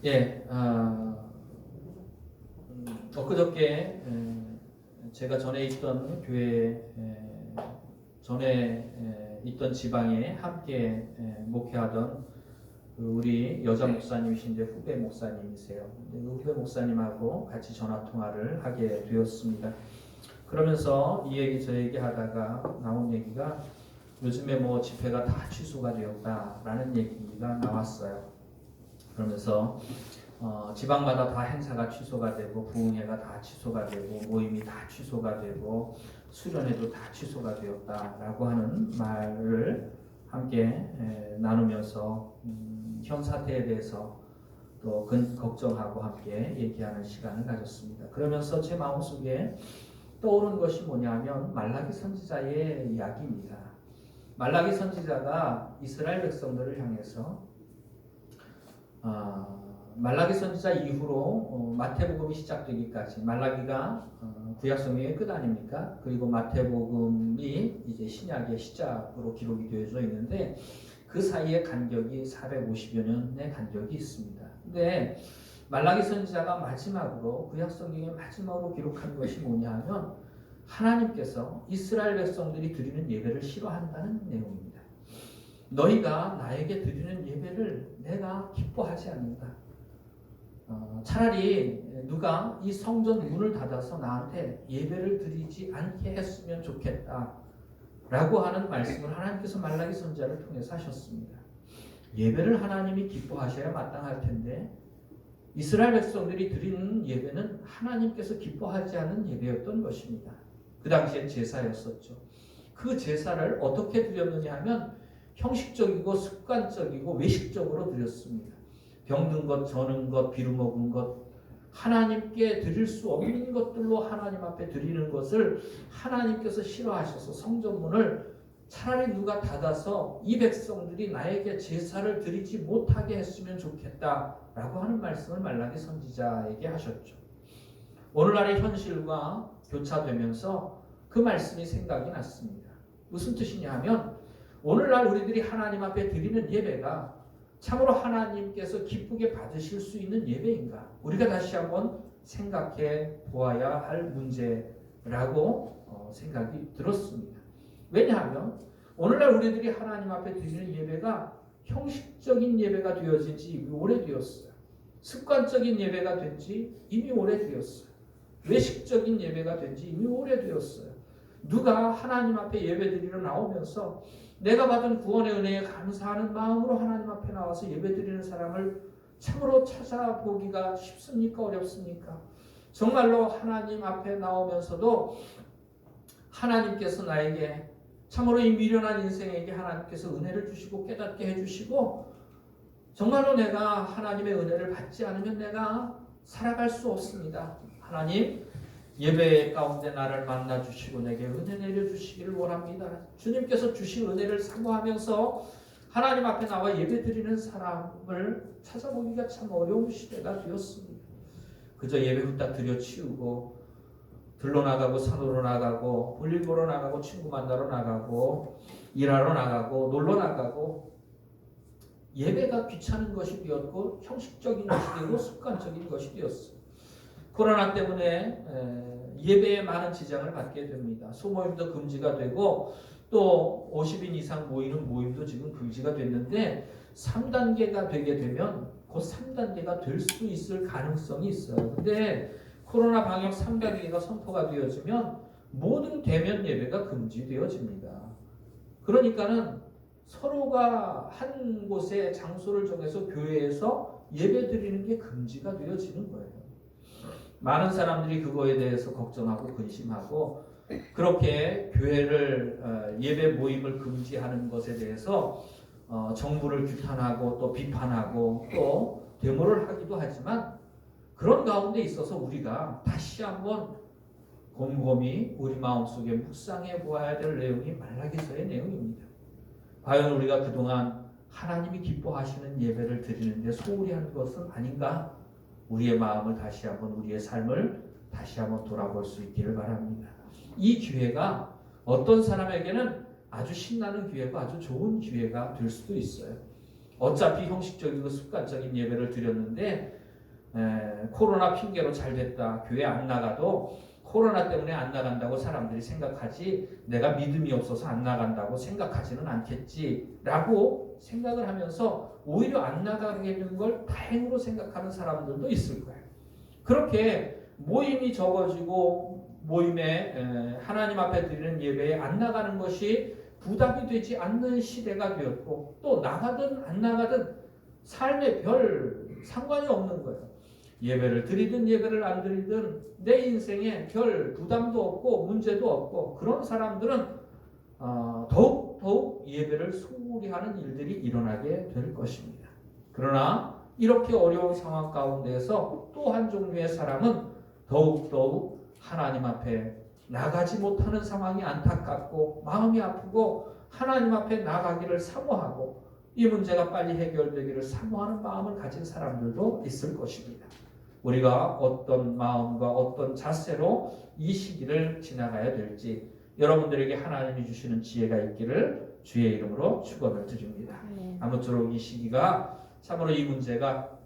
예, 엊그저께 제가 전에 있던 교회 전에 있던 지방에 함께 목회하던 우리 여자 목사님이신데 후배 목사님이세요. 그 후배 목사님하고 같이 전화 통화를 하게 되었습니다. 그러면서 이 얘기 저 얘기 하다가 나온 얘기가 요즘에 뭐 집회가 다 취소가 되었다라는 얘기가 나왔어요. 그러면서 지방마다 다 행사가 취소가 되고 부흥회가 다 취소가 되고 모임이 다 취소가 되고 수련회도 다 취소가 되었다라고 하는 말을 함께 나누면서 현 사태에 대해서 또 걱정하고 함께 얘기하는 시간을 가졌습니다. 그러면서 제 마음속에 떠오른 것이 뭐냐면 말라기 선지자의 이야기입니다. 말라기 선지자가 이스라엘 백성들을 향해서 말라기 선지자 이후로 마태복음이 시작되기까지 말라기가 구약 성경의 끝 아닙니까? 그리고 마태복음이 이제 신약의 시작으로 기록이 되어져 있는데 그 사이에 간격이 450여 년의 간격이 있습니다. 근데 말라기 선지자가 마지막으로 구약 성경의 마지막으로 기록한 것이 뭐냐 하면 하나님께서 이스라엘 백성들이 드리는 예배를 싫어한다는 내용입니다. 너희가 나에게 드리는 예배를 내가 기뻐하지 않는다. 차라리 누가 이 성전 문을 닫아서 나한테 예배를 드리지 않게 했으면 좋겠다 라고 하는 말씀을 하나님께서 말라기 선지자를 통해서 하셨습니다. 예배를 하나님이 기뻐하셔야 마땅할 텐데 이스라엘 백성들이 드리는 예배는 하나님께서 기뻐하지 않는 예배였던 것입니다. 그 당시엔 제사였었죠. 그 제사를 어떻게 드렸느냐 하면 형식적이고 습관적이고 외식적으로 드렸습니다. 병든 것, 저는 것, 비루먹은 것, 하나님께 드릴 수 없는 것들로 하나님 앞에 드리는 것을 하나님께서 싫어하셔서 성전문을 차라리 누가 닫아서 이 백성들이 나에게 제사를 드리지 못하게 했으면 좋겠다라고 하는 말씀을 말라기 선지자에게 하셨죠. 오늘날의 현실과 교차되면서 그 말씀이 생각이 났습니다. 무슨 뜻이냐 하면 오늘날 우리들이 하나님 앞에 드리는 예배가 참으로 하나님께서 기쁘게 받으실 수 있는 예배인가? 우리가 다시 한번 생각해 보아야 할 문제라고 생각이 들었습니다. 왜냐하면 오늘날 우리들이 하나님 앞에 드리는 예배가 형식적인 예배가 되어진 지 이미 오래되었어요. 습관적인 예배가 된 지 이미 오래되었어요. 외식적인 예배가 된 지 이미 오래되었어요. 누가 하나님 앞에 예배드리러 나오면서 내가 받은 구원의 은혜에 감사하는 마음으로 하나님 앞에 나와서 예배드리는 사람을 참으로 찾아보기가 쉽습니까? 어렵습니까? 정말로 하나님 앞에 나오면서도 하나님께서 나에게 참으로 이 미련한 인생에게 하나님께서 은혜를 주시고 깨닫게 해주시고 정말로 내가 하나님의 은혜를 받지 않으면 내가 살아갈 수 없습니다. 하나님 예배 가운데 나를 만나 주시고 내게 은혜 내려 주시기를 원합니다. 주님께서 주신 은혜를 사모하면서 하나님 앞에 나와 예배 드리는 사람을 찾아보기가 참 어려운 시대가 되었습니다. 그저 예배 후딱 들여치우고 들러 나가고 산으로 나가고 볼일 보러 나가고 친구 만나러 나가고 일하러 나가고 놀러 나가고 예배가 귀찮은 것이 되었고 형식적인 것이 되고 습관적인 것이 되었습니다. 코로나 때문에 예배에 많은 지장을 받게 됩니다. 소모임도 금지가 되고 또 50인 이상 모이는 모임도 지금 금지가 됐는데 3단계가 되게 되면 곧 3단계가 될 수 있을 가능성이 있어요. 근데 코로나 방역 3단계가 선포가 되어지면 모든 대면 예배가 금지되어집니다. 그러니까는 서로가 한 곳에 장소를 정해서 교회에서 예배 드리는 게 금지가 되어지는 거예요. 많은 사람들이 그거에 대해서 걱정하고 근심하고 그렇게 교회를 예배 모임을 금지하는 것에 대해서 정부를 규탄하고 또 비판하고 또 데모를 하기도 하지만 그런 가운데 있어서 우리가 다시 한번 곰곰이 우리 마음속에 묵상해 보아야 될 내용이 말라기서의 내용입니다. 과연 우리가 그동안 하나님이 기뻐하시는 예배를 드리는데 소홀히 한 것은 아닌가? 우리의 마음을 다시 한번 우리의 삶을 다시 한번 돌아볼 수 있기를 바랍니다. 이 기회가 어떤 사람에게는 아주 신나는 기회가 아주 좋은 기회가 될 수도 있어요. 어차피 형식적이고 습관적인 예배를 드렸는데 코로나 핑계로 잘 됐다. 교회 안 나가도 코로나 때문에 안 나간다고 사람들이 생각하지 내가 믿음이 없어서 안 나간다고 생각하지는 않겠지라고 생각을 하면서 오히려 안 나가게 되는 걸 다행으로 생각하는 사람들도 있을 거예요. 그렇게 모임이 적어지고 모임에 하나님 앞에 드리는 예배에 안 나가는 것이 부담이 되지 않는 시대가 되었고 또 나가든 안 나가든 삶에 별 상관이 없는 거예요. 예배를 드리든 예배를 안 드리든 내 인생에 별 부담도 없고 문제도 없고 그런 사람들은 더욱 예배를 소홀히 하는 일들이 일어나게 될 것입니다. 그러나 이렇게 어려운 상황 가운데에서 또 한 종류의 사람은 더욱 하나님 앞에 나가지 못하는 상황이 안타깝고 마음이 아프고 하나님 앞에 나가기를 사모하고 이 문제가 빨리 해결되기를 사모하는 마음을 가진 사람들도 있을 것입니다. 우리가 어떤 마음과 어떤 자세로 이 시기를 지나가야 될지 여러분들에게 하나님이 주시는 지혜가 있기를 주의 이름으로 축원을 드립니다. 아무쪼록 이 시기가 참으로 이 문제가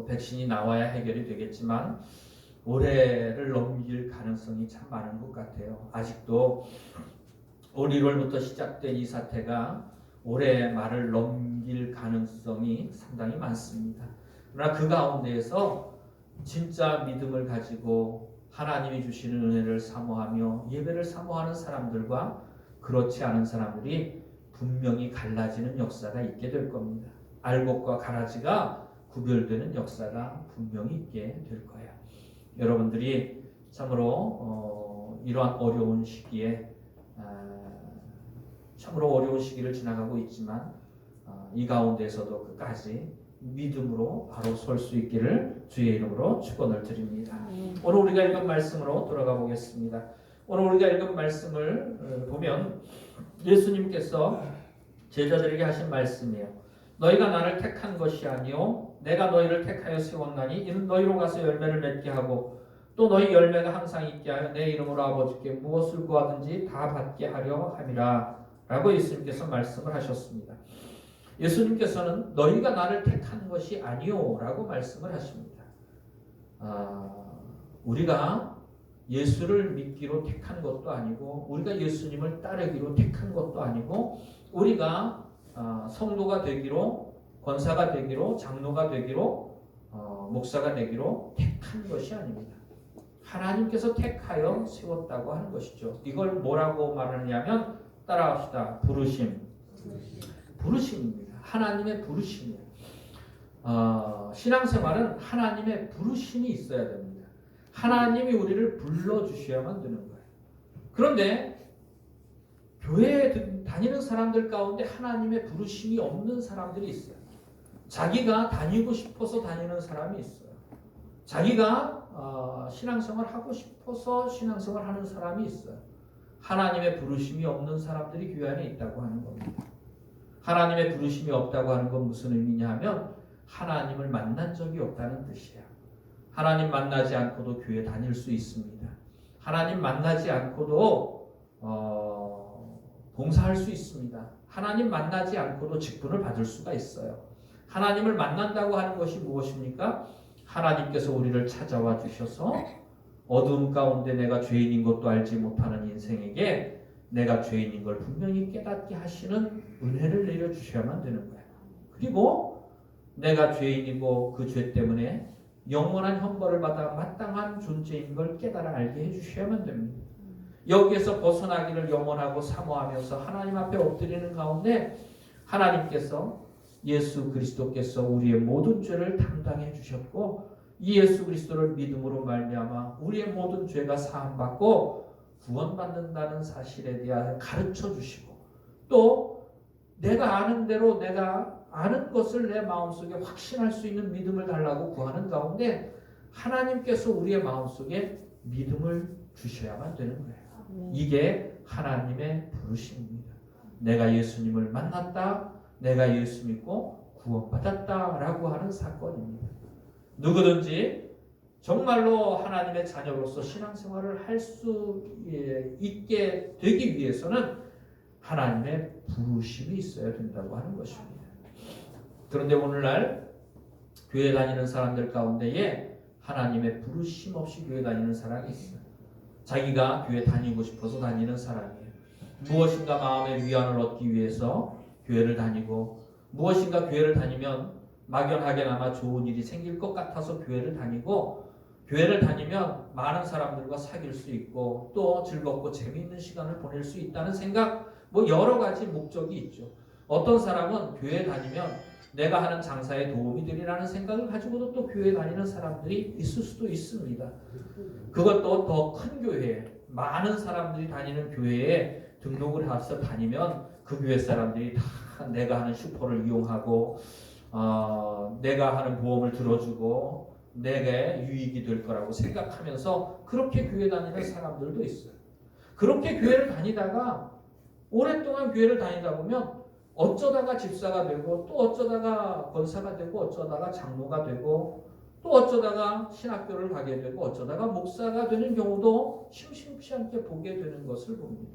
백신이 나와야 해결이 되겠지만 올해를 넘길 가능성이 참 많은 것 같아요. 아직도 올 1월부터 시작된 이 사태가 올해 말을 넘길 가능성이 상당히 많습니다. 그러나 그 가운데에서 진짜 믿음을 가지고 하나님이 주시는 은혜를 사모하며 예배를 사모하는 사람들과 그렇지 않은 사람들이 분명히 갈라지는 역사가 있게 될 겁니다. 알곡과 가라지가 구별되는 역사가 분명히 있게 될 거예요. 여러분들이 참으로 이러한 어려운 시기에 참으로 어려운 시기를 지나가고 있지만 이 가운데서도 끝까지 믿음으로 바로 설 수 있기를 주의 이름으로 축원을 드립니다. 오늘 우리가 읽은 말씀으로 돌아가 보겠습니다. 오늘 우리가 읽은 말씀을 보면 예수님께서 제자들에게 하신 말씀이에요. 너희가 나를 택한 것이 아니요 내가 너희를 택하여 세웠나니 이는 너희로 가서 열매를 맺게 하고 또 너희 열매가 항상 있게 하여 내 이름으로 아버지께 무엇을 구하든지 다 받게 하려 함이라 라고 예수님께서 말씀을 하셨습니다. 예수님께서는 너희가 나를 택한 것이 아니요 라고 말씀을 하십니다. 우리가 예수를 믿기로 택한 것도 아니고 우리가 예수님을 따르기로 택한 것도 아니고 우리가 성도가 되기로 권사가 되기로 장로가 되기로 목사가 되기로 택한 것이 아닙니다. 하나님께서 택하여 세웠다고 하는 것이죠. 이걸 뭐라고 말하냐면 따라합시다. 부르심입니다. 하나님의 부르심이에요. 신앙생활은 하나님의 부르심이 있어야 됩니다. 하나님이 우리를 불러주셔야만 되는 거예요. 그런데 교회에 다니는 사람들 가운데 하나님의 부르심이 없는 사람들이 있어요. 자기가 다니고 싶어서 다니는 사람이 있어요. 자기가 신앙생활 하고 싶어서 신앙생활 하는 사람이 있어요. 하나님의 부르심이 없는 사람들이 교회 안에 있다고 하는 겁니다. 하나님의 부르심이 없다고 하는 건 무슨 의미냐 하면 하나님을 만난 적이 없다는 뜻이에요. 하나님 만나지 않고도 교회 다닐 수 있습니다. 하나님 만나지 않고도 봉사할 수 있습니다. 하나님 만나지 않고도 직분을 받을 수가 있어요. 하나님을 만난다고 하는 것이 무엇입니까? 하나님께서 우리를 찾아와 주셔서 어두움 가운데 내가 죄인인 것도 알지 못하는 인생에게 내가 죄인인 걸 분명히 깨닫게 하시는 은혜를 내려주셔야만 되는 거예요. 그리고 내가 죄인이고 그 죄 때문에 영원한 형벌을 받아 마땅한 존재인 걸 깨달아 알게 해주셔야만 됩니다. 여기에서 벗어나기를 영원하고 사모하면서 하나님 앞에 엎드리는 가운데 하나님께서 예수 그리스도께서 우리의 모든 죄를 담당해 주셨고 이 예수 그리스도를 믿음으로 말미암아 우리의 모든 죄가 사함받고 구원받는다는 사실에 대하여 가르쳐 주시고 또 내가 아는 대로 내가 아는 것을 내 마음속에 확신할 수 있는 믿음을 달라고 구하는 가운데 하나님께서 우리의 마음속에 믿음을 주셔야만 되는 거예요. 이게 하나님의 부르심입니다. 내가 예수님을 만났다. 내가 예수 믿고 구원받았다라고 하는 사건입니다. 누구든지 정말로 하나님의 자녀로서 신앙생활을 할 수 있게 되기 위해서는 하나님의 부르심이 있어야 된다고 하는 것입니다. 그런데 오늘날 교회 다니는 사람들 가운데에 하나님의 부르심 없이 교회 다니는 사람이 있어요. 자기가 교회 다니고 싶어서 다니는 사람이에요. 무엇인가 마음의 위안을 얻기 위해서 교회를 다니고, 무엇인가 교회를 다니면 막연하게나마 좋은 일이 생길 것 같아서 교회를 다니고, 교회를 다니면 많은 사람들과 사귈 수 있고 또 즐겁고 재미있는 시간을 보낼 수 있다는 생각, 여러 가지 목적이 있죠. 어떤 사람은 교회 다니면 내가 하는 장사에 도움이 되리라는 생각을 가지고도 또 교회 다니는 사람들이 있을 수도 있습니다. 그것도 더 큰 교회, 많은 사람들이 다니는 교회에 등록을 해서 다니면 그 교회 사람들이 다 내가 하는 슈퍼를 이용하고 내가 하는 보험을 들어주고 내게 유익이 될 거라고 생각하면서 그렇게 교회 다니는 사람들도 있어요. 그렇게 교회를 다니다가 오랫동안 교회를 다니다 보면 어쩌다가 집사가 되고 또 어쩌다가 권사가 되고 어쩌다가 장로가 되고 또 어쩌다가 신학교를 가게 되고 어쩌다가 목사가 되는 경우도 심심치 않게 보게 되는 것을 봅니다.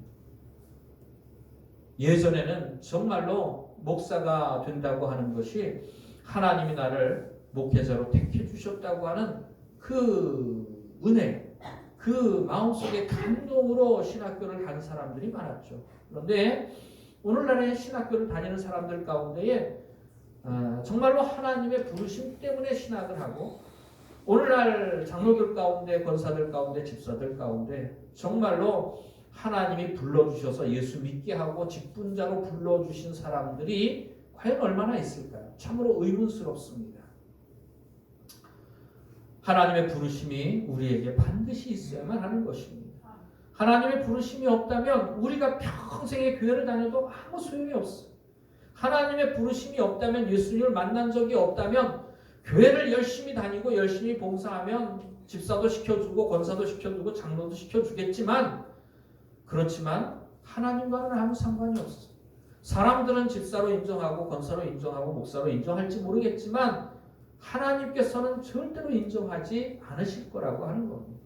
예전에는 정말로 목사가 된다고 하는 것이 하나님이 나를 목회자로 택해 주셨다고 하는 그 은혜, 그 마음속의 감동으로 신학교를 간 사람들이 많았죠. 그런데 오늘날의 신학교를 다니는 사람들 가운데에 정말로 하나님의 부르심 때문에 신학을 하고, 오늘날 장로들 가운데, 권사들 가운데, 집사들 가운데 정말로 하나님이 불러주셔서 예수 믿게 하고 직분자로 불러주신 사람들이 과연 얼마나 있을까요? 참으로 의문스럽습니다. 하나님의 부르심이 우리에게 반드시 있어야만 하는 것입니다. 하나님의 부르심이 없다면 우리가 평생에 교회를 다녀도 아무 소용이 없어요. 하나님의 부르심이 없다면, 예수님을 만난 적이 없다면 교회를 열심히 다니고 열심히 봉사하면 집사도 시켜주고 권사도 시켜주고 장로도 시켜주겠지만, 그렇지만 하나님과는 아무 상관이 없어요. 사람들은 집사로 인정하고 권사로 인정하고 목사로 인정할지 모르겠지만 하나님께서는 절대로 인정하지 않으실 거라고 하는 겁니다.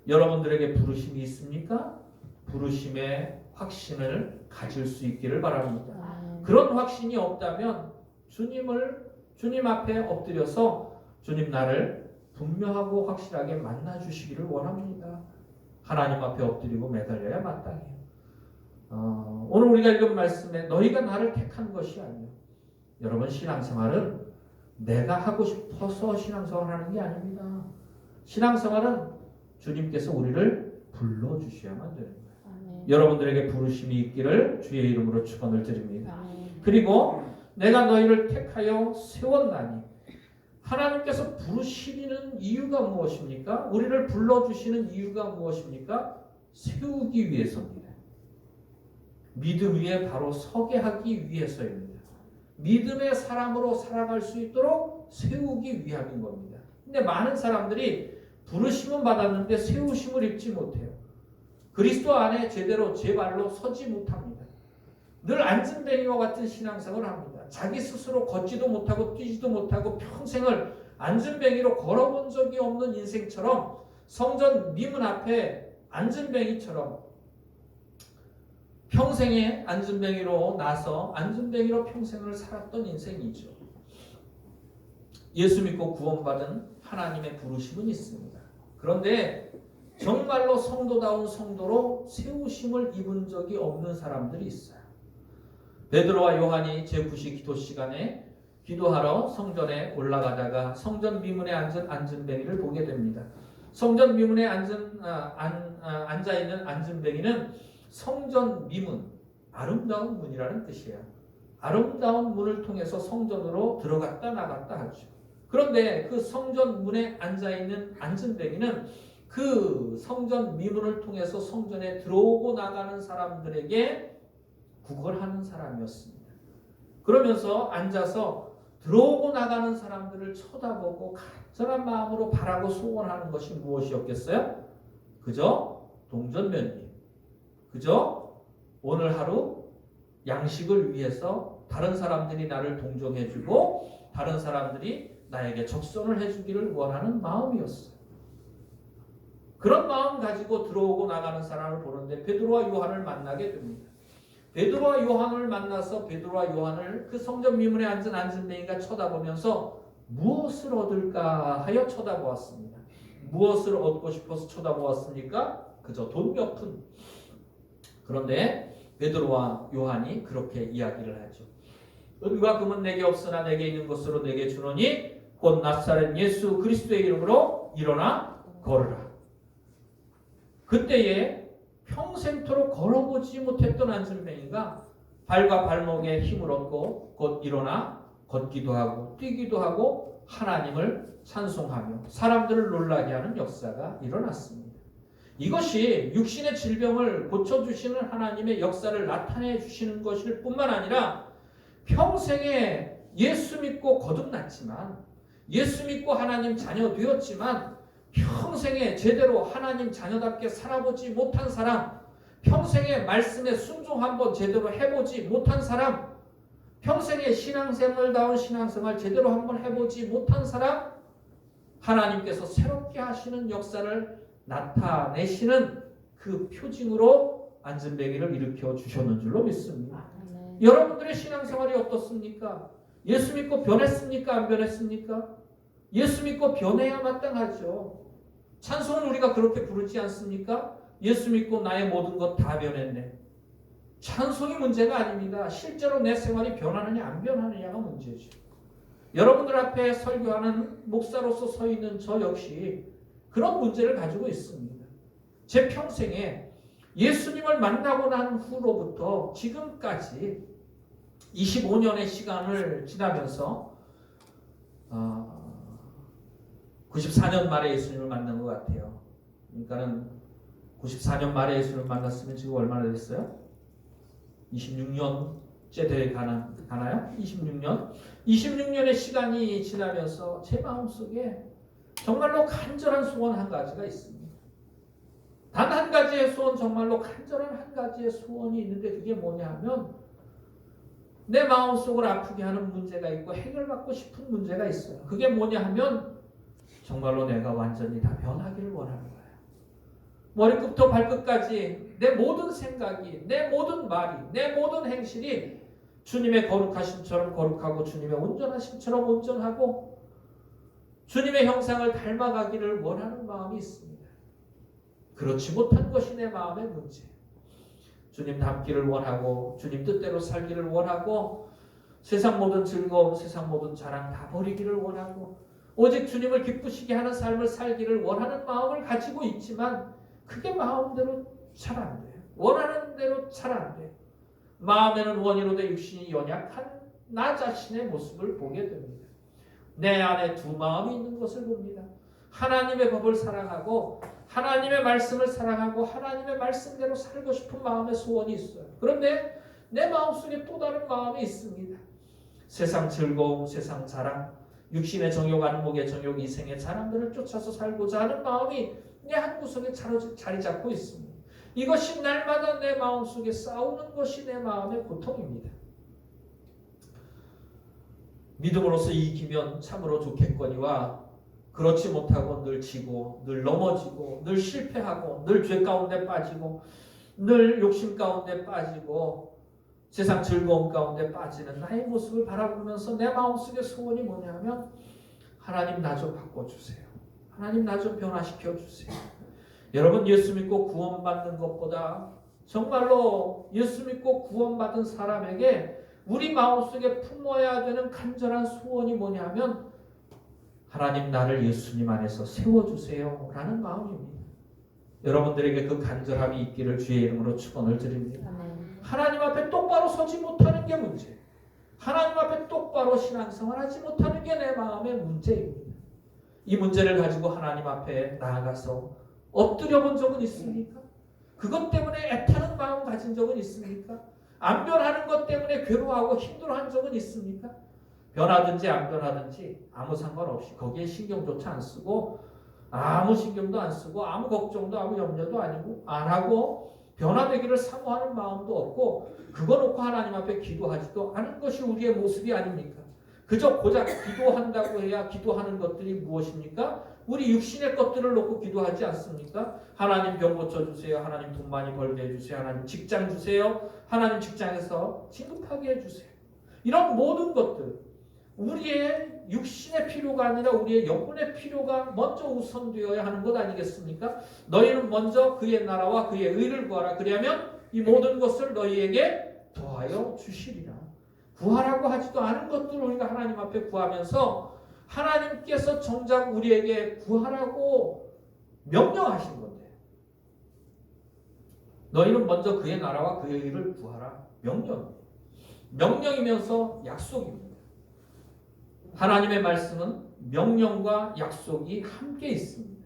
여러분들에게 부르심이 있습니까? 부르심의 확신을 가질 수 있기를 바랍니다. 그런 확신이 없다면 주님 앞에 엎드려서 주님, 나를 분명하고 확실하게 만나 주시기를 원합니다. 하나님 앞에 엎드리고 매달려야 마땅해요. 오늘 우리가 읽은 말씀에 너희가 나를 택한 것이 아니요. 여러분, 신앙생활은 내가 하고 싶어서 신앙생활하는 게 아닙니다. 신앙생활은 주님께서 우리를 불러주셔야만 되는 거예요. 여러분들에게 부르심이 있기를 주의 이름으로 축원을 드립니다. 그리고 내가 너희를 택하여 세웠나니, 하나님께서 부르시는 이유가 무엇입니까? 우리를 불러주시는 이유가 무엇입니까? 세우기 위해서입니다. 믿음 위에 바로 서게 하기 위해서입니다. 믿음의 사람으로 살아갈 수 있도록 세우기 위함인 겁니다. 근데 많은 사람들이 부르심은 받았는데 세우심을 입지 못해요. 그리스도 안에 제대로 제 발로 서지 못합니다. 늘 앉은뱅이와 같은 신앙생활을 합니다. 자기 스스로 걷지도 못하고 뛰지도 못하고 평생을 앉은뱅이로 걸어본 적이 없는 인생처럼, 성전 미문 앞에 앉은뱅이처럼 평생에 앉은뱅이로 나서 앉은뱅이로 평생을 살았던 인생이죠. 예수 믿고 구원받은 하나님의 부르심은 있습니다. 그런데 정말로 성도다운 성도로 세우심을 입은 적이 없는 사람들이 있어요. 베드로와 요한이 제9시 기도 시간에 기도하러 성전에 올라가다가 성전 미문에 앉은 앉은뱅이를 보게 됩니다. 성전 미문에 앉아있는 앉은뱅이는 성전 미문, 아름다운 문이라는 뜻이에요. 아름다운 문을 통해서 성전으로 들어갔다 나갔다 하죠. 그런데 그 성전 문에 앉아있는 앉은뱅이는 그 성전 미문을 통해서 성전에 들어오고 나가는 사람들에게 구걸하는 사람이었습니다. 그러면서 앉아서 들어오고 나가는 사람들을 쳐다보고 간절한 마음으로 바라고 소원하는 것이 무엇이었겠어요? 그저 동전면님, 그저 오늘 하루 양식을 위해서 다른 사람들이 나를 동정해주고 다른 사람들이 나에게 적선을 해주기를 원하는 마음이었어요. 그런 마음 가지고 들어오고 나가는 사람을 보는데 베드로와 요한을 만나게 됩니다. 베드로와 요한을 만나서 베드로와 요한을 그 성전 미문에 앉은 안진뱅이가 쳐다보면서 무엇을 얻을까 하여 쳐다보았습니다. 무엇을 얻고 싶어서 쳐다보았습니까? 그저 돈 몇 푼. 그런데 베드로와 요한이 그렇게 이야기를 하죠. 은과 금은 내게 없으나 내게 있는 것으로 내게 주노니 곧 나사렛 예수 그리스도의 이름으로 일어나 걸으라. 그때에 평생토록 걸어보지 못했던 안진뱅이가 발과 발목에 힘을 얻고 곧 일어나 걷기도 하고 뛰기도 하고 하나님을 찬송하며 사람들을 놀라게 하는 역사가 일어났습니다. 이것이 육신의 질병을 고쳐주시는 하나님의 역사를 나타내 주시는 것일 뿐만 아니라 평생에 예수 믿고 거듭났지만 예수 믿고 하나님 자녀 되었지만 평생에 제대로 하나님 자녀답게 살아보지 못한 사람, 평생에 말씀에 순종 한번 제대로 해보지 못한 사람, 평생에 신앙생활다운 신앙생활 제대로 한번 해보지 못한 사람, 하나님께서 새롭게 하시는 역사를 나타내시는 그 표징으로 안진뱅이를 일으켜 주셨는 줄로 믿습니다. 여러분들의 신앙생활이 어떻습니까? 예수 믿고 변했습니까? 안 변했습니까? 예수 믿고 변해야 마땅하죠. 찬송은 우리가 그렇게 부르지 않습니까? 예수 믿고 나의 모든 것 다 변했네. 찬송이 문제가 아닙니다. 실제로 내 생활이 변하느냐 안 변하느냐가 문제죠. 여러분들 앞에 설교하는 목사로서 서 있는 저 역시 그런 문제를 가지고 있습니다. 제 평생에 예수님을 만나고 난 후로부터 지금까지 25년의 시간을 지나면서 94년 말에 예수님을 만난 것 같아요. 그러니까는 94년 말에 예수님을 만났으면 지금 얼마나 됐어요? 26년째 돼 가나요? 26년? 26년의 시간이 지나면서 제 마음속에 정말로 간절한 소원 한 가지가 있습니다. 단 한 가지의 소원, 정말로 간절한 한 가지의 소원이 있는데 그게 뭐냐 하면 내 마음속을 아프게 하는 문제가 있고 해결받고 싶은 문제가 있어요. 그게 뭐냐 하면 정말로 내가 완전히 다 변하기를 원하는 거예요. 머리끝부터 발끝까지 내 모든 생각이, 내 모든 말이, 내 모든 행실이 주님의 거룩하심처럼 거룩하고 주님의 온전하심처럼 온전하고 주님의 형상을 닮아가기를 원하는 마음이 있습니다. 그렇지 못한 것이 내 마음의 문제. 주님 닮기를 원하고 주님 뜻대로 살기를 원하고 세상 모든 즐거움, 세상 모든 자랑 다 버리기를 원하고 오직 주님을 기쁘시게 하는 삶을 살기를 원하는 마음을 가지고 있지만 그게 마음대로 잘 안 돼요. 원하는 대로 잘 안 돼요. 마음에는 원이로 돼 육신이 연약한 나 자신의 모습을 보게 됩니다. 내 안에 두 마음이 있는 것을 봅니다. 하나님의 법을 사랑하고 하나님의 말씀을 사랑하고 하나님의 말씀대로 살고 싶은 마음의 소원이 있어요. 그런데 내 마음속에 또 다른 마음이 있습니다. 세상 즐거움, 세상 자랑, 육신의 정욕, 안목의 정욕, 이생의 자랑들을 쫓아서 살고자 하는 마음이 내 한구석에 자리 잡고 있습니다. 이것이 날마다 내 마음속에 싸우는 것이 내 마음의 고통입니다. 믿음으로써 이기면 참으로 좋겠거니와 그렇지 못하고 늘 지고 늘 넘어지고 늘 실패하고 늘 죄 가운데 빠지고 늘 욕심 가운데 빠지고 세상 즐거움 가운데 빠지는 나의 모습을 바라보면서 내 마음속에 소원이 뭐냐면 하나님 나 좀 바꿔주세요. 하나님 나 좀 변화시켜 주세요. 여러분 예수 믿고 구원받는 것보다 정말로 예수 믿고 구원받은 사람에게 우리 마음속에 품어야 되는 간절한 소원이 뭐냐면 하나님 나를 예수님 안에서 세워주세요 라는 마음입니다. 여러분들에게 그 간절함이 있기를 주의 이름으로 축원을 드립니다. 하나님 앞에 똑바로 서지 못하는 게 문제, 하나님 앞에 똑바로 신앙생활하지 못하는 게 내 마음의 문제입니다. 이 문제를 가지고 하나님 앞에 나아가서 엎드려 본 적은 있습니까? 그것 때문에 애타는 마음 가진 적은 있습니까? 안 변하는 것 때문에 괴로워하고 힘들어한 적은 있습니까? 변하든지 안 변하든지 아무 상관없이 거기에 신경조차 안 쓰고 아무 신경도 안 쓰고 아무 걱정도 아무 염려도 아니고 안 하고 변화되기를 사모하는 마음도 없고 그거 놓고 하나님 앞에 기도하지도 않은 것이 우리의 모습이 아닙니까? 그저 고작 기도한다고 해야 기도하는 것들이 무엇입니까? 우리 육신의 것들을 놓고 기도하지 않습니까? 하나님 병 고쳐주세요. 하나님 돈 많이 벌게 해주세요. 하나님 직장 주세요. 하나님 직장에서 진급하게 해주세요. 이런 모든 것들, 우리의 육신의 필요가 아니라 우리의 영혼의 필요가 먼저 우선되어야 하는 것 아니겠습니까? 너희는 먼저 그의 나라와 그의 의를 구하라. 그리하면 이 모든 것을 너희에게 더하여 주시리라. 구하라고 하지도 않은 것들을 우리가 하나님 앞에 구하면서 하나님께서 정작 우리에게 구하라고 명령하신 건데, 너희는 먼저 그의 나라와 그의 의를 구하라. 명령이면서 약속입니다. 하나님의 말씀은 명령과 약속이 함께 있습니다.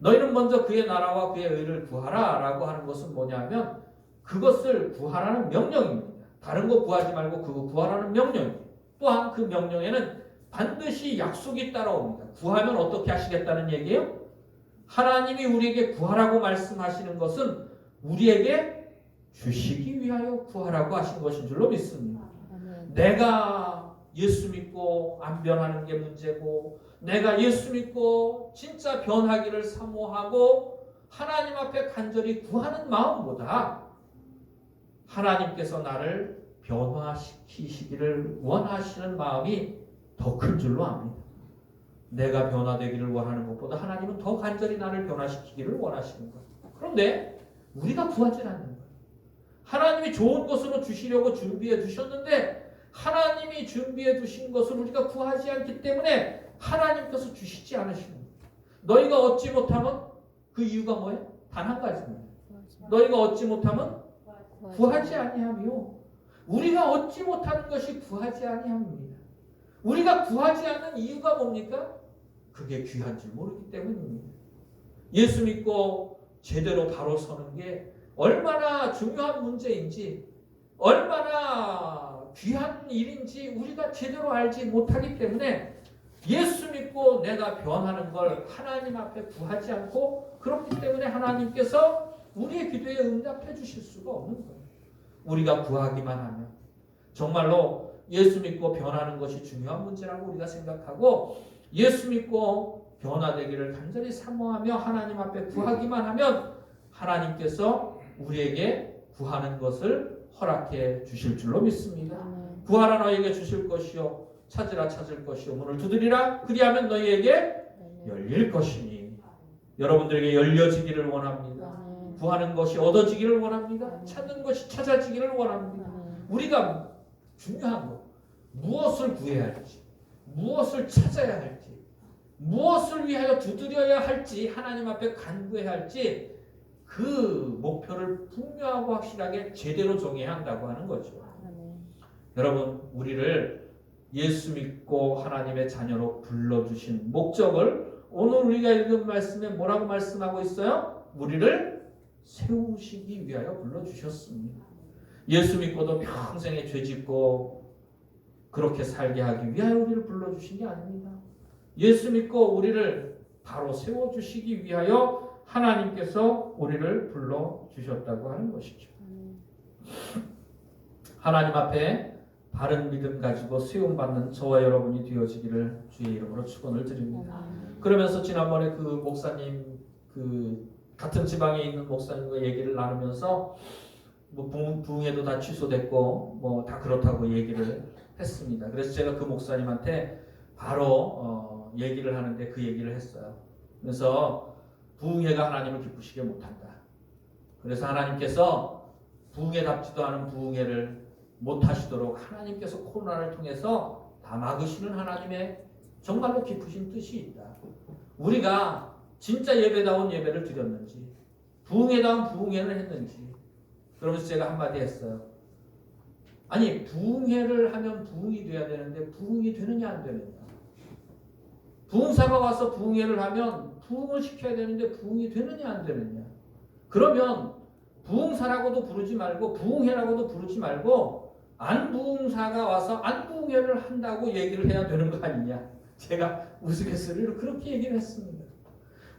너희는 먼저 그의 나라와 그의 의를 구하라 라고 하는 것은 뭐냐면 그것을 구하라는 명령입니다. 다른 거 구하지 말고 그거 구하라는 명령입니다. 또한 그 명령에는 반드시 약속이 따라옵니다. 구하면 어떻게 하시겠다는 얘기예요? 하나님이 우리에게 구하라고 말씀하시는 것은 우리에게 주시기 위하여 구하라고 하신 것인 줄로 믿습니다. 내가 예수 믿고 안 변하는 게 문제고, 내가 예수 믿고 진짜 변하기를 사모하고 하나님 앞에 간절히 구하는 마음보다 하나님께서 나를 변화시키시기를 원하시는 마음이 더 큰 줄로 압니다. 내가 변화되기를 원하는 것보다 하나님은 더 간절히 나를 변화시키기를 원하시는 거예요. 그런데 우리가 구하지 않는 거예요. 하나님이 좋은 것으로 주시려고 준비해 두셨는데 하나님이 준비해 두신 것을 우리가 구하지 않기 때문에 하나님께서 주시지 않으시는 거예요. 너희가 얻지 못하면 그 이유가 뭐예요? 단 한 가지입니다. 너희가 얻지 못하면 구하지 아니하며, 우리가 얻지 못하는 것이 구하지 아니함입니다. 우리가 구하지 않는 이유가 뭡니까? 그게 귀한 줄 모르기 때문입니다. 예수 믿고 제대로 바로 서는 게 얼마나 중요한 문제인지, 얼마나 귀한 일인지 우리가 제대로 알지 못하기 때문에 예수 믿고 내가 변하는 걸 하나님 앞에 구하지 않고, 그렇기 때문에 하나님께서 우리의 기도에 응답해 주실 수가 없는 거예요. 우리가 구하기만 하면, 정말로 예수 믿고 변하는 것이 중요한 문제라고 우리가 생각하고 예수 믿고 변화되기를 간절히 사모하며 하나님 앞에 구하기만 하면 하나님께서 우리에게 구하는 것을 허락해 주실 줄로 믿습니다. 구하라 너희에게 주실 것이요, 찾으라 찾을 것이요, 문을 두드리라 그리하면 너희에게 열릴 것이니. 여러분들에게 열려지기를 원합니다. 구하는 것이 얻어지기를 원합니다. 찾는 것이 찾아지기를 원합니다. 우리가 중요한 것, 무엇을 구해야 할지, 무엇을 찾아야 할지, 무엇을 위하여 두드려야 할지, 하나님 앞에 간구해야 할지, 그 목표를 분명하고 확실하게 제대로 정해야 한다고 하는 거죠. 여러분, 우리를 예수 믿고 하나님의 자녀로 불러주신 목적을 오늘 우리가 읽은 말씀에 뭐라고 말씀하고 있어요? 우리를 세우시기 위하여 불러주셨습니다. 예수 믿고도 평생에 죄짓고 그렇게 살게 하기 위하여 우리를 불러주신 게 아닙니다. 예수 믿고 우리를 바로 세워주시기 위하여 하나님께서 우리를 불러주셨다고 하는 것이죠. 하나님 앞에 바른 믿음 가지고 세움받는 저와 여러분이 되어지기를 주의 이름으로 축원을 드립니다. 그러면서 지난번에 그 목사님, 그 같은 지방에 있는 목사님과 얘기를 나누면서 뭐 부흥회도 다 취소됐고 뭐 다 그렇다고 얘기를 했습니다. 그래서 제가 그 목사님한테 바로 얘기를 하는데 그 얘기를 했어요. 그래서 부흥회가 하나님을 기쁘시게 못한다. 그래서 하나님께서 부흥회답지도 않은 부흥회를 못하시도록 하나님께서 코로나를 통해서 다 막으시는 하나님의 정말로 깊으신 뜻이 있다. 우리가 진짜 예배다운 예배를 드렸는지, 부흥회다운 부흥회를 했는지. 그러면서 제가 한마디 했어요. 아니, 부흥회를 하면 부흥이 돼야 되는데 부흥이 되느냐 안 되느냐. 부흥사가 와서 부흥회를 하면 부흥을 시켜야 되는데 부흥이 되느냐 안 되느냐. 그러면 부흥사라고도 부르지 말고 부흥회라고도 부르지 말고 안부흥사가 와서 안부흥회를 한다고 얘기를 해야 되는 거 아니냐. 제가 우스갯소리로 그렇게 얘기를 했습니다.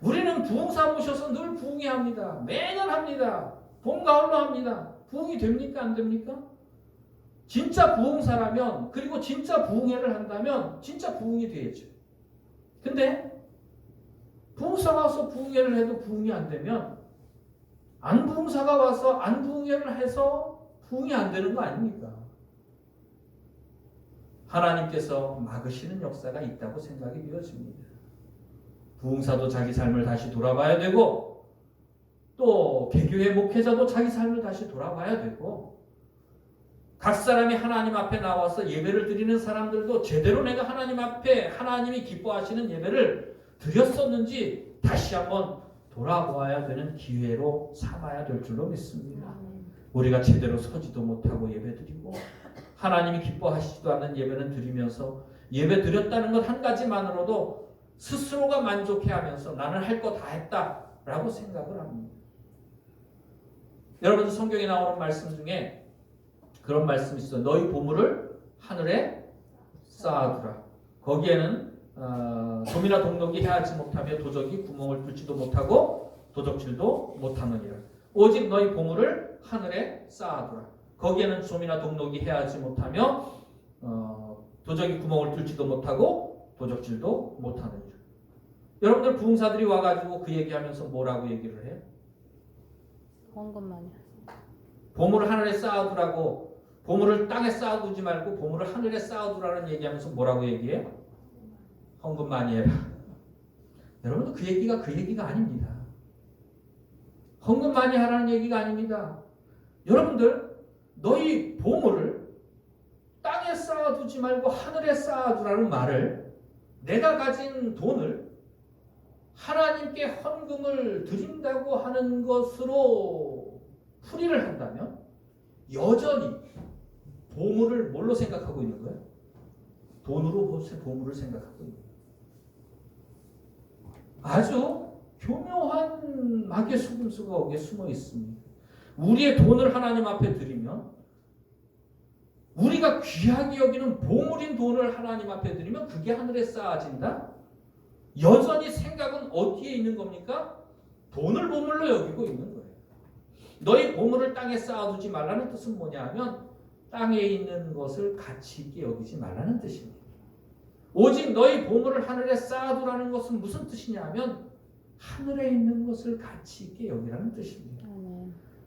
우리는 부흥사 모셔서 늘 부흥회 합니다. 매년 합니다. 봄, 가을로 합니다. 부흥이 됩니까? 안 됩니까? 진짜 부흥사라면 그리고 진짜 부흥회를 한다면 진짜 부흥이 되겠죠. 근데 부흥사가 와서 부흥회를 해도 부흥이 안 되면 안부흥사가 와서 안부흥회를 해서 부흥이 안 되는 거 아닙니까? 하나님께서 막으시는 역사가 있다고 생각이 되어집니다. 부흥사도 자기 삶을 다시 돌아봐야 되고 또 개교회 목회자도 자기 삶을 다시 돌아봐야 되고 각 사람이 하나님 앞에 나와서 예배를 드리는 사람들도 제대로 내가 하나님 앞에 하나님이 기뻐하시는 예배를 드렸었는지 다시 한번 돌아보아야 되는 기회로 삼아야 될 줄로 믿습니다. 우리가 제대로 서지도 못하고 예배드리고 하나님이 기뻐하시지도 않는 예배는 드리면서 예배 드렸다는 것 한 가지만으로도 스스로가 만족해하면서 나는 할 거 다 했다라고 생각을 합니다. 여러분 성경에 나오는 말씀 중에 그런 말씀이 있어요. 너희 보물을 하늘에 쌓아두라. 거기에는 좀이나 동록이 해하지 못하며 도적이 구멍을 뚫지도 못하고 도적질도 못하느니라. 오직 너희 보물을 하늘에 쌓아두라. 거기에는 좀이나 동록이 해하지 못하며 도적이 구멍을 뚫지도 못하고 도적질도 못하느니라. 여러분들 부흥사들이 와가지고 그 얘기하면서 뭐라고 얘기를 해요? 헌금만이. 보물을 하늘에 쌓아두라고, 보물을 땅에 쌓아두지 말고 보물을 하늘에 쌓아두라는 얘기하면서 뭐라고 얘기해요? 헌금 많이 해라. 여러분들 그 얘기가 아닙니다. 헌금 많이 하라는 얘기가 아닙니다. 여러분들 너희 보물을 땅에 쌓아두지 말고 하늘에 쌓아두라는 말을 내가 가진 돈을 하나님께 헌금을 드린다고 하는 것으로 풀이를 한다면 여전히 보물을 뭘로 생각하고 있는 거예요? 돈으로 보물을 생각하고 있는 거예요. 아주 교묘한 마귀의 속임수가 거기에 숨어 있습니다. 우리의 돈을 하나님 앞에 드리면 우리가 귀하게 여기는 보물인 돈을 하나님 앞에 드리면 그게 하늘에 쌓아진다? 여전히 생각은 어디에 있는 겁니까? 돈을 보물로 여기고 있는 거예요. 너희 보물을 땅에 쌓아두지 말라는 뜻은 뭐냐 하면 땅에 있는 것을 가치 있게 여기지 말라는 뜻입니다. 오직 너희 보물을 하늘에 쌓아두라는 것은 무슨 뜻이냐 하면 하늘에 있는 것을 가치 있게 여기라는 뜻입니다.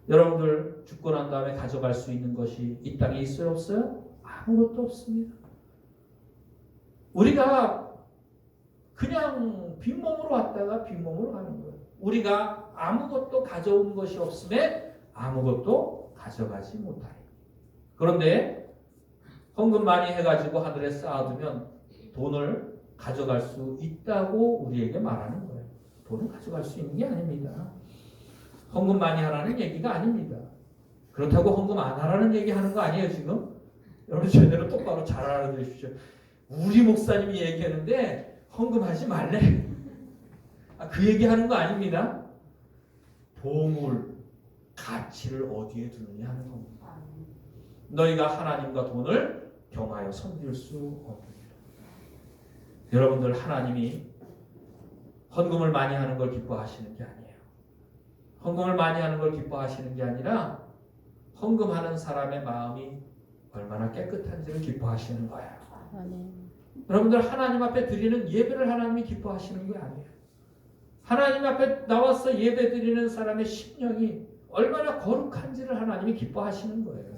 여러분들 죽고 난 다음에 가져갈 수 있는 것이 이 땅에 있어요? 없어요? 아무것도 없습니다. 우리가 그냥 빈몸으로 왔다가 빈몸으로 가는 거예요. 우리가 아무것도 가져온 것이 없음에 아무것도 가져가지 못하요. 그런데 헌금 많이 해가지고 하늘에 쌓아두면 돈을 가져갈 수 있다고 우리에게 말하는 거예요. 돈을 가져갈 수 있는 게 아닙니다. 헌금 많이 하라는 얘기가 아닙니다. 그렇다고 헌금 안 하라는 얘기 하는 거 아니에요 지금? 여러분 제대로 똑바로 잘 알아들으십시오. 우리 목사님이 얘기하는데 헌금하지 말래. 그 얘기하는 거 아닙니다. 보물, 가치를 어디에 두느냐 하는 겁니다. 너희가 하나님과 돈을 경하여 섬길 수 없느니라. 여러분들 하나님이 헌금을 많이 하는 걸 기뻐하시는 게 아니에요. 헌금을 많이 하는 걸 기뻐하시는 게 아니라 헌금하는 사람의 마음이 얼마나 깨끗한지를 기뻐하시는 거예요. 여러분들 하나님 앞에 드리는 예배를 하나님이 기뻐하시는 게 아니에요. 하나님 앞에 나와서 예배 드리는 사람의 심령이 얼마나 거룩한지를 하나님이 기뻐하시는 거예요.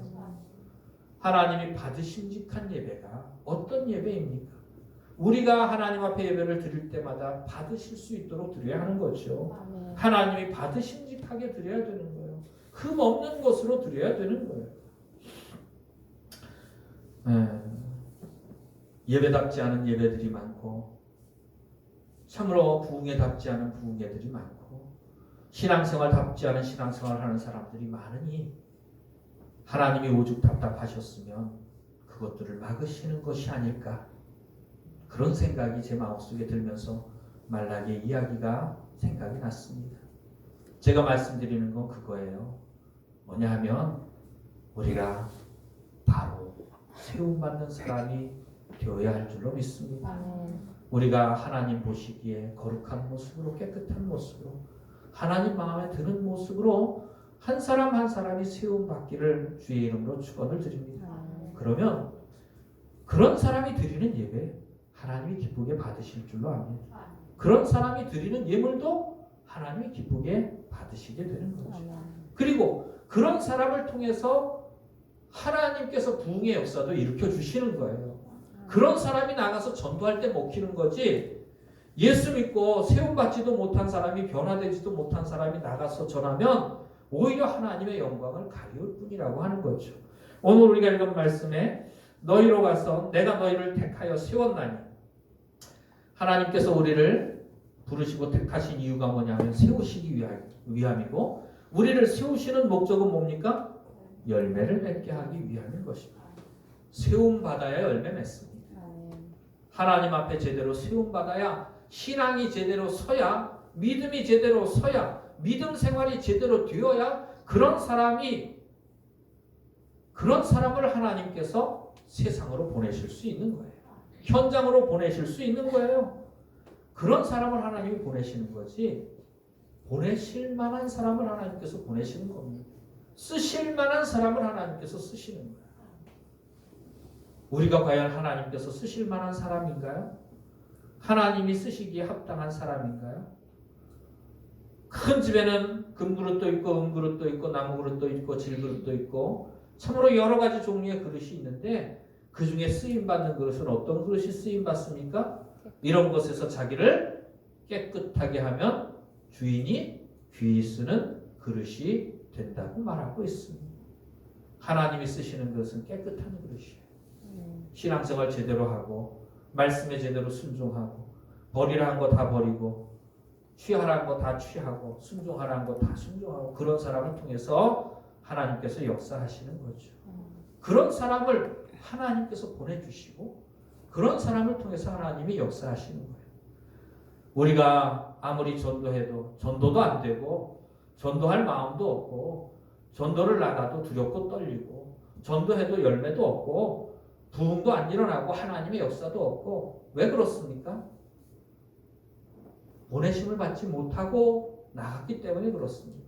하나님이 받으심직한 예배가 어떤 예배입니까? 우리가 하나님 앞에 예배를 드릴 때마다 받으실 수 있도록 드려야 하는 거죠. 하나님이 받으심직하게 드려야 되는 거예요. 흠 없는 것으로 드려야 되는 거예요. 예배답지 않은 예배들이 많고 참으로 부흥회답지 않은 부흥회들이 많고 신앙생활답지 않은 신앙생활을 하는 사람들이 많으니 하나님이 오죽 답답하셨으면 그것들을 막으시는 것이 아닐까 그런 생각이 제 마음속에 들면서 말라기의 이야기가 생각이 났습니다. 제가 말씀드리는 건 그거예요. 뭐냐 하면 우리가 바로 세움받는 사람이 되어야 할 줄로 믿습니다. 우리가 하나님 보시기에 거룩한 모습으로 깨끗한 모습으로 하나님 마음에 드는 모습으로 한 사람 한 사람이 세움받기를 주의 이름으로 축원을 드립니다. 그러면 그런 사람이 드리는 예배 하나님이 기쁘게 받으실 줄로 압니다. 그런 사람이 드리는 예물도 하나님이 기쁘게 받으시게 되는 거죠. 그리고 그런 사람을 통해서 하나님께서 부흥의 역사도 일으켜 주시는 거예요. 그런 사람이 나가서 전도할 때 먹히는 거지, 예수 믿고 세움받지도 못한 사람이, 변화되지도 못한 사람이 나가서 전하면 오히려 하나님의 영광을 가리울 뿐이라고 하는 거죠. 오늘 우리가 읽은 말씀에 너희로 가서 내가 너희를 택하여 세웠나니, 하나님께서 우리를 부르시고 택하신 이유가 뭐냐면 세우시기 위함이고, 우리를 세우시는 목적은 뭡니까? 열매를 맺게 하기 위함인 것입니다. 세움받아야 열매 맺습니다. 하나님 앞에 제대로 세움받아야, 신앙이 제대로 서야, 믿음이 제대로 서야, 믿음 생활이 제대로 되어야 그런 사람을 하나님께서 세상으로 보내실 수 있는 거예요. 현장으로 보내실 수 있는 거예요. 그런 사람을 하나님이 보내시는 거지, 보내실 만한 사람을 하나님께서 보내시는 겁니다. 쓰실 만한 사람을 하나님께서 쓰시는 거예요. 우리가 과연 하나님께서 쓰실 만한 사람인가요? 하나님이 쓰시기에 합당한 사람인가요? 큰 집에는 금그릇도 있고 은그릇도 있고 나무그릇도 있고 질그릇도 있고 참으로 여러 가지 종류의 그릇이 있는데, 그 중에 쓰임받는 그릇은 어떤 그릇이 쓰임받습니까? 이런 것에서 자기를 깨끗하게 하면 주인이 귀히 쓰는 그릇이 된다고 말하고 있습니다. 하나님이 쓰시는 그릇은 깨끗한 그릇이에요. 신앙생활 제대로 하고, 말씀에 제대로 순종하고, 버리라는 거 다 버리고, 취하라는 거 다 취하고, 순종하라는 거 다 순종하고, 그런 사람을 통해서 하나님께서 역사하시는 거죠. 그런 사람을 하나님께서 보내주시고, 그런 사람을 통해서 하나님이 역사하시는 거예요. 우리가 아무리 전도해도 전도도 안 되고, 전도할 마음도 없고, 전도를 나가도 두렵고 떨리고, 전도해도 열매도 없고, 부흥도 안 일어나고, 하나님의 역사도 없고, 왜 그렇습니까? 보내심을 받지 못하고 나갔기 때문에 그렇습니다.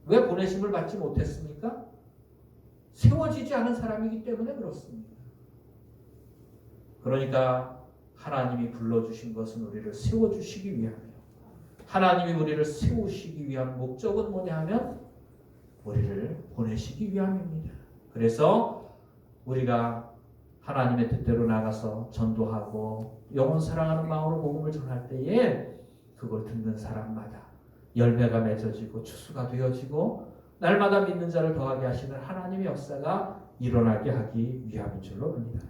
왜 보내심을 받지 못했습니까? 세워지지 않은 사람이기 때문에 그렇습니다. 그러니까 하나님이 불러주신 것은 우리를 세워주시기 위함이에요. 하나님이 우리를 세우시기 위한 목적은 뭐냐 하면 우리를 보내시기 위함입니다. 그래서 우리가 하나님의 뜻대로 나가서 전도하고 영혼 사랑하는 마음으로 복음을 전할 때에 그걸 듣는 사람마다 열매가 맺어지고 추수가 되어지고 날마다 믿는 자를 더하게 하시는 하나님의 역사가 일어나게 하기 위함인 줄로 봅니다.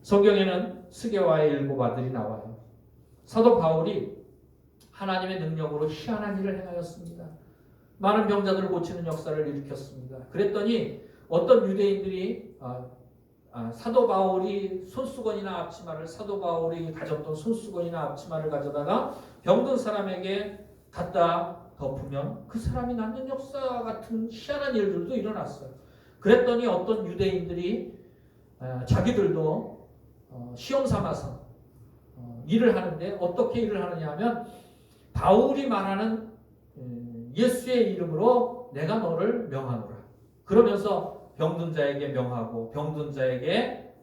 성경에는 스게와의 7 아들이 나와요. 사도 바울이 하나님의 능력으로 희한한 일을 행하였습니다. 많은 병자들을 고치는 역사를 일으켰습니다. 그랬더니 어떤 유대인들이 사도 바울이 손수건이나 앞치마를, 사도 바울이 가졌던 손수건이나 앞치마를 가져다가 병든 사람에게 갖다 덮으면 그 사람이 낫는 역사 같은 희한한 일들도 일어났어요. 그랬더니 어떤 유대인들이 자기들도 시험 삼아서 일을 하는데, 어떻게 일을 하느냐 하면 바울이 말하는 예수의 이름으로 내가 너를 명하노라. 그러면서 병든 자에게 명하고, 병든 자에게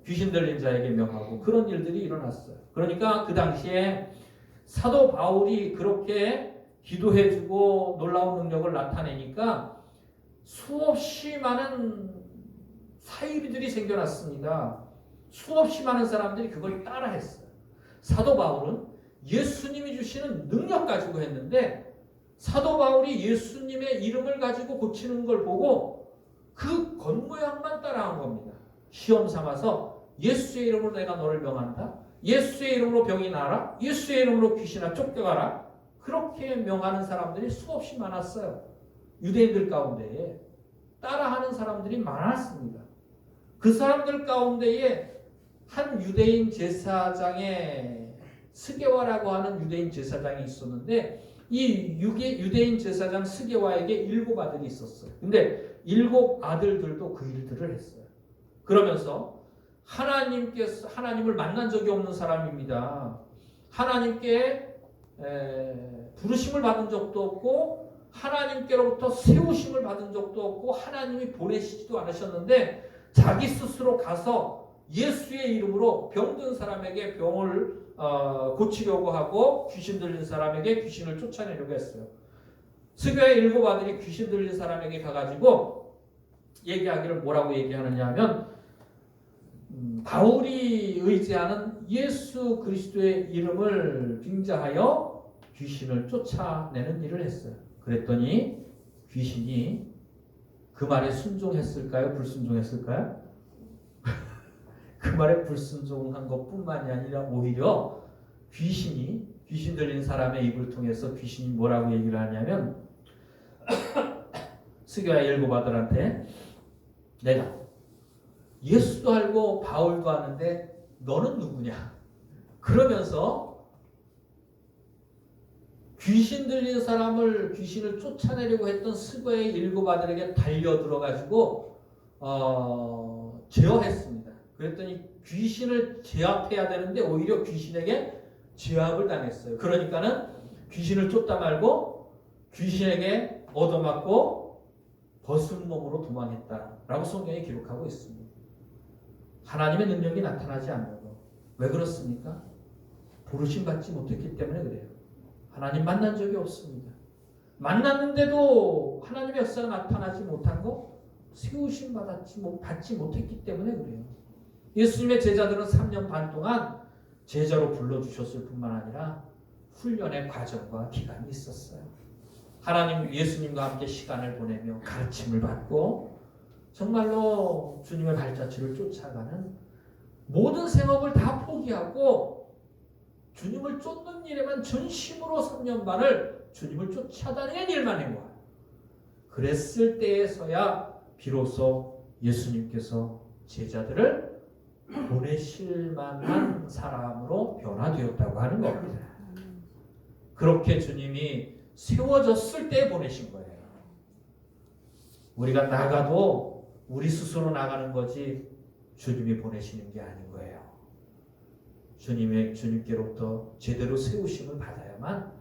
귀신 들린 자에게 명하고, 그런 일들이 일어났어요. 그러니까 그 당시에 사도 바울이 그렇게 기도해주고 놀라운 능력을 나타내니까 수없이 많은 사이비들이 생겨났습니다. 수없이 많은 사람들이 그걸 따라했어요. 사도 바울은 예수님이 주시는 능력 가지고 했는데, 사도 바울이 예수님의 이름을 가지고 고치는 걸 보고 그 겉모양만 따라한 겁니다. 시험 삼아서 예수의 이름으로 내가 너를 명한다, 예수의 이름으로 병이 나라, 예수의 이름으로 귀신아 쫓겨가라, 그렇게 명하는 사람들이 수없이 많았어요. 유대인들 가운데에 따라하는 사람들이 많았습니다. 그 사람들 가운데에 한 유대인 제사장의 스게와라고 하는 유대인 제사장이 있었는데, 이 유대인 제사장 스게와에게 7 아들이 있었어요. 근데 7 아들들도 그 일들을 했어요. 그러면서 하나님을 만난 적이 없는 사람입니다. 하나님께 부르심을 받은 적도 없고, 하나님께로부터 세우심을 받은 적도 없고, 하나님이 보내시지도 않으셨는데 자기 스스로 가서 예수의 이름으로 병든 사람에게 병을 고치려고 하고 귀신 들린 사람에게 귀신을 쫓아내려고 했어요. 스교의 7 아들이 귀신 들린 사람에게 가가지고 얘기하기를 뭐라고 얘기하느냐 하면 바울이 의지하는 예수 그리스도의 이름을 빙자하여 귀신을 쫓아내는 일을 했어요. 그랬더니 귀신이 그 말에 순종했을까요? 불순종했을까요? 그 말에 불순종한 것뿐만이 아니라 오히려 귀신 들린 사람의 입을 통해서 귀신이 뭐라고 얘기를 하냐면 스교야 7 아들한테 내가 예수도 알고 바울도 아는데 너는 누구냐? 그러면서 귀신 들린 사람을 귀신을 쫓아내려고 했던 스교의 7 아들에게 달려들어가지고 제어했습니다. 그랬더니 귀신을 제압해야 되는데 오히려 귀신에게 제압을 당했어요. 그러니까는 귀신을 쫓다 말고 귀신에게 얻어맞고 벗은 몸으로 도망했다라고 성경에 기록하고 있습니다. 하나님의 능력이 나타나지 않는 것. 왜 그렇습니까? 부르심 받지 못했기 때문에 그래요. 하나님 만난 적이 없습니다. 만났는데도 하나님의 역사가 나타나지 못한 거 세우심 받지 못했기 때문에 그래요. 예수님의 제자들은 3년 반 동안 제자로 불러주셨을 뿐만 아니라 훈련의 과정과 기간이 있었어요. 하나님 예수님과 함께 시간을 보내며 가르침을 받고 정말로 주님의 발자취를 쫓아가는 모든 생업을 다 포기하고 주님을 쫓는 일에만 전심으로 3년 반을 주님을 쫓아다니는 일만 해요. 그랬을 때에서야 비로소 예수님께서 제자들을 보내실 만한 사람으로 변화되었다고 하는 겁니다. 그렇게 주님이 세워졌을 때 보내신 거예요. 우리가 나가도 우리 스스로 나가는 거지 주님이 보내시는 게 아닌 거예요. 주님께로부터 제대로 세우심을 받아야만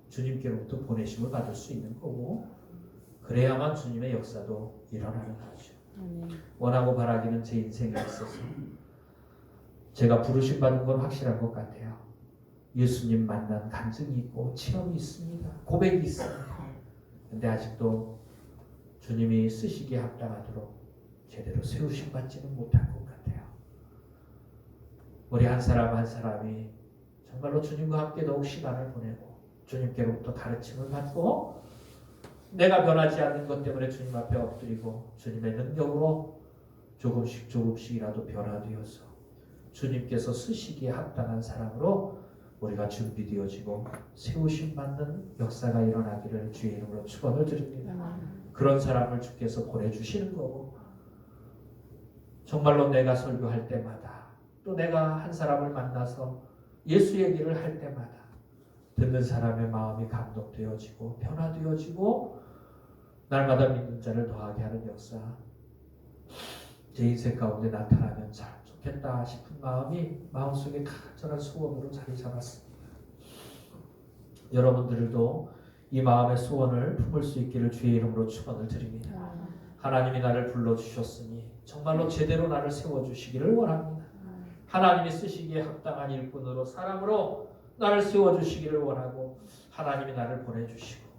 주님께로부터 보내심을 받을 수 있는 거고 그래야만 주님의 역사도 일어나는 거죠. 원하고 바라기는 제 인생에 있어서 제가 부르심 받은 건 확실한 것 같아요. 예수님 만난 감정이 있고 체험이 있습니다. 고백이 있습니다. 근데 아직도 주님이 쓰시기에 합당하도록 제대로 세우심 받지는 못한 것 같아요. 우리 한 사람 한 사람이 정말로 주님과 함께 더욱 시간을 보내고 주님께로부터 가르침을 받고 내가 변하지 않는 것 때문에 주님 앞에 엎드리고 주님의 능력으로 조금씩이라도 변화되어서 주님께서 쓰시기에 합당한 사람으로 우리가 준비되어지고 세우심 받는 역사가 일어나기를 주의 이름으로 축원을 드립니다. 그런 사람을 주께서 보내주시는 거고 정말로 내가 설교할 때마다 또 내가 한 사람을 만나서 예수 얘기를 할 때마다 듣는 사람의 마음이 감동되어지고 변화되어지고 날마다 믿는 자를 더하게 하는 역사 제 인생 가운데 나타나면 참 좋겠다 싶은 마음이 마음속에 간절한 소원으로 자리 잡았습니다. 여러분들도 이 마음의 소원을 품을 수 있기를 주의 이름으로 축원을 드립니다. 하나님이 나를 불러주셨으니 정말로 제대로 나를 세워주시기를 원합니다. 하나님이 쓰시기에 합당한 일꾼으로 사람으로 나를 세워주시기를 원하고 하나님이 나를 보내주시고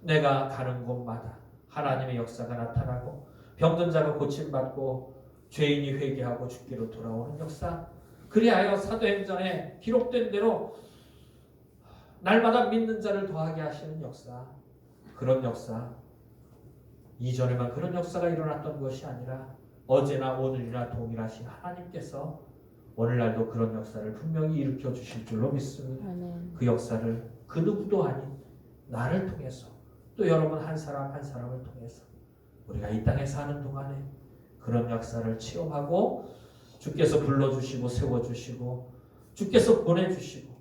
내가 가는 곳마다 하나님의 역사가 나타나고 병든 자가 고침받고 죄인이 회개하고 주께로 돌아오는 역사 그리하여 사도행전에 기록된 대로 날마다 믿는 자를 더하게 하시는 역사 그런 역사 이전에만 그런 역사가 일어났던 것이 아니라 어제나 오늘이나 동일하신 하나님께서 오늘날도 그런 역사를 분명히 일으켜 주실 줄로 믿습니다. 그 역사를 그 누구도 아닌 나를 통해서 또 여러분 한 사람 한 사람을 통해서 우리가 이 땅에 사는 동안에 그런 역사를 체험하고 주께서 불러주시고 세워주시고 주께서 보내주시고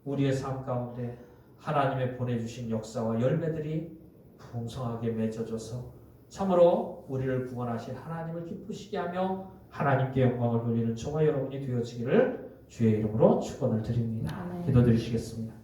우리의 삶 가운데 하나님의 보내주신 역사와 열매들이 풍성하게 맺어져서 참으로 우리를 구원하신 하나님을 기쁘시게 하며 하나님께 영광을 돌리는 저와 여러분이 되어지기를 주의 이름으로 축원을 드립니다. 기도드리시겠습니다.